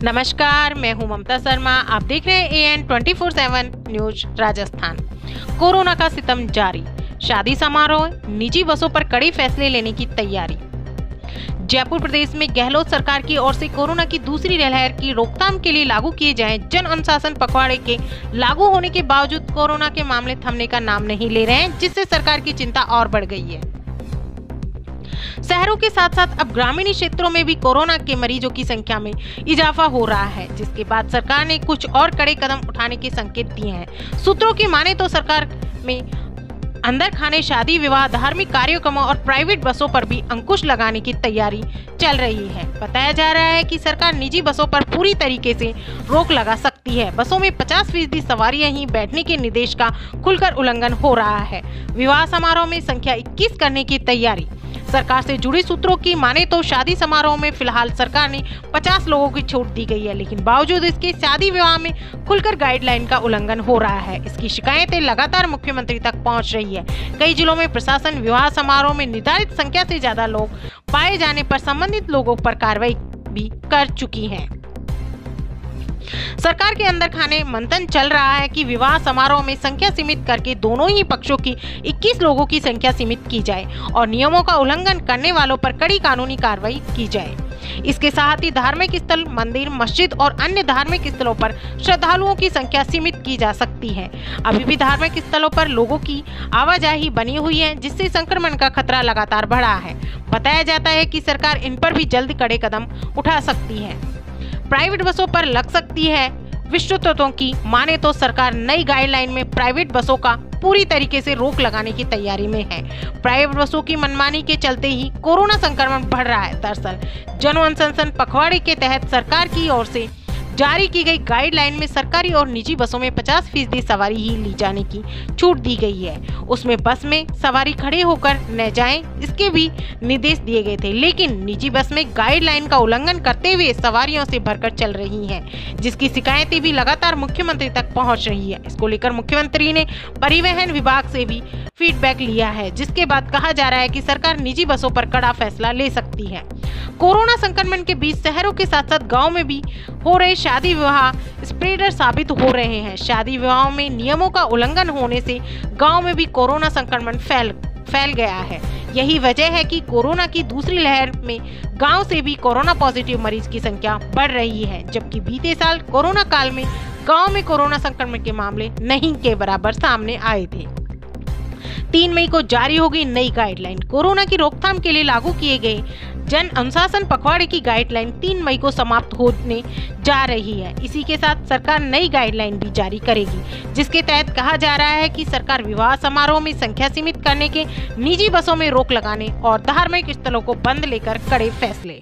नमस्कार, मैं हूं ममता शर्मा। आप देख रहे हैं AN 24/7 न्यूज राजस्थान। कोरोना का सितम जारी, शादी समारोह, निजी बसों पर कड़े फैसले लेने की तैयारी। जयपुर प्रदेश में गहलोत सरकार की ओर से कोरोना की दूसरी लहर की रोकथाम के लिए लागू किए जाए जन अनुशासन पखवाड़े के लागू होने के बावजूद कोरोना के मामले थमने का नाम नहीं ले रहे हैं, जिससे सरकार की चिंता और बढ़ गई है। शहरों के साथ साथ अब ग्रामीण क्षेत्रों में भी कोरोना के मरीजों की संख्या में इजाफा हो रहा है, जिसके बाद सरकार ने कुछ और कड़े कदम उठाने के संकेत दिए हैं। सूत्रों की माने तो सरकार में अंदर खाने, शादी विवाह, धार्मिक कार्यक्रमों और प्राइवेट बसों पर भी अंकुश लगाने की तैयारी चल रही है। बताया जा रहा है कि सरकार निजी बसों पर पूरी तरीके से रोक लगा सकती है। बसों में 50% सवारियां ही बैठने के निर्देश का खुलकर उल्लंघन हो रहा है। विवाह समारोह में संख्या 21 करने की तैयारी। सरकार से जुड़ी सूत्रों की माने तो शादी समारोह में फिलहाल सरकार ने 50 लोगों की छूट दी गई है, लेकिन बावजूद इसके शादी विवाह में खुलकर गाइडलाइन का उल्लंघन हो रहा है। इसकी शिकायतें लगातार मुख्यमंत्री तक पहुंच रही है। कई जिलों में प्रशासन विवाह समारोह में निर्धारित संख्या से ज्यादा लोग पाए जाने पर संबंधित लोगों पर कार्रवाई भी कर चुकी है। सरकार के अंदर खाने मंथन चल रहा है कि विवाह समारोह में संख्या सीमित करके दोनों ही पक्षों की 21 लोगों की संख्या सीमित की जाए और नियमों का उल्लंघन करने वालों पर कड़ी कानूनी कार्रवाई की जाए। इसके साथ ही धार्मिक स्थल, मंदिर, मस्जिद और अन्य धार्मिक स्थलों पर श्रद्धालुओं की संख्या सीमित की जा सकती है। अभी भी धार्मिक स्थलों पर लोगों की आवाजाही बनी हुई है, जिससे संक्रमण का खतरा लगातार बढ़ा है। बताया जाता है कि सरकार इन पर भी जल्द कड़े कदम उठा सकती है। प्राइवेट बसों पर लग सकती है। विशेषज्ञों की माने तो सरकार नई गाइडलाइन में प्राइवेट बसों का पूरी तरीके से रोक लगाने की तैयारी में है। प्राइवेट बसों की मनमानी के चलते ही कोरोना संक्रमण बढ़ रहा है। दरअसल जन अनुशासन पखवाड़े के तहत सरकार की ओर से जारी की गई गाइडलाइन में सरकारी और निजी बसों में 50% सवारी ही ली जाने की छूट दी गई है। उसमें बस में सवारी खड़े होकर न जाएं, इसके भी निर्देश दिए गए थे, लेकिन निजी बस में गाइडलाइन का उल्लंघन करते हुए सवारियों से भरकर चल रही हैं, जिसकी शिकायतें भी लगातार मुख्यमंत्री तक पहुंच रही है। इसको लेकर मुख्यमंत्री ने परिवहन विभाग से भी फीडबैक लिया है, जिसके बाद कहा जा रहा है कि सरकार निजी बसों पर कड़ा फैसला ले सकती है। कोरोना संक्रमण के बीच शहरों के साथ साथ गाँव में भी हो रहे शादी विवाह स्प्रेडर साबित हो रहे हैं। शादी विवाहों में नियमों का उल्लंघन होने से गांव में भी कोरोना संक्रमण फैल गया है। यही वजह है कि कोरोना की दूसरी लहर में गांव से भी कोरोना पॉजिटिव मरीज की संख्या बढ़ रही है, जबकि बीते साल कोरोना काल में गांव में कोरोना संक्रमण के मामले नहीं के बराबर सामने आए थे। 3 मई को जारी होगी नई गाइडलाइन। कोरोना की रोकथाम के लिए लागू किए गए जन अनुशासन पखवाड़े की गाइडलाइन 3 मई को समाप्त होने जा रही है। इसी के साथ सरकार नई गाइडलाइन भी जारी करेगी, जिसके तहत कहा जा रहा है कि सरकार विवाह समारोह में संख्या सीमित करने के, निजी बसों में रोक लगाने और धार्मिक स्थलों को बंद लेकर कड़े फैसले